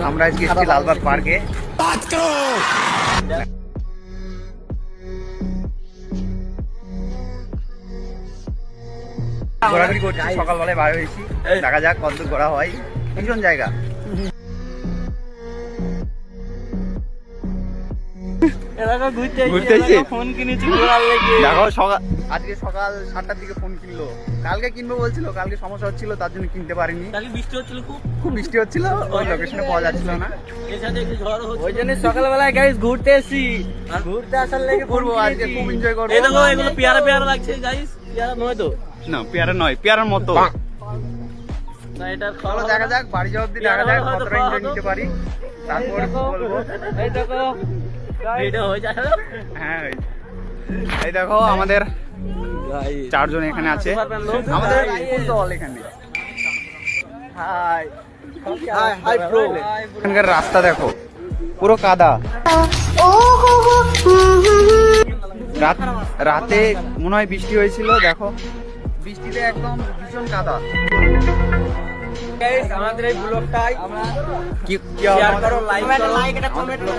আমরা আজকে এসেছি লালবাগ পার্কে। ঘোরাঘুরি করছি, সকালবেলায় বার হয়েছি, দেখা যাক কত ঘোরা হয়। ভীষণ জায়গা। আজকে সকাল 7টার দিকে ফোন কিনলো, কালকে কিনবো বলছিল, কালকে সমস্যা হচ্ছিল তার জন্য কিনতে পারিনি। বৃষ্টি হচ্ছিল, খুব বৃষ্টি হচ্ছিল, ওই লোকেশনে পাওয়া যাচ্ছিল না, ওই জন্য সকালবেলায় গাইস ঘুরতে এসেছি। আর ঘুরতে আসার লেগে করবো আজকে, খুব এনজয় করবো। এই দেখো এগুলো পেয়ারা পেয়ারা লাগছে গাইস, পেয়ারা নয় তো? না পেয়ারা নয়, পেয়ারার মতো। না এটা চলো দেখা যাক, বাড়ি যাওয়ার দিন দেখা যাক কতটা এনজয় নিতে পারি, তারপর বলবো। এই দেখো ভিডিও হয়ে যায়। হ্যাঁ এই দেখো আমাদের চারজন এখানে আছে, আমাদের ফুল দল এখানে। High hi bro. এখানকার রাস্তা দেখো পুরো কাদা। রাতে মনে হয় বৃষ্টি হয়েছিল, দেখো বৃষ্টিতে একদম ভীষণ কাদা। গাইস আমাদের এই ব্লগটাই কি শেয়ার করো, লাইক করো।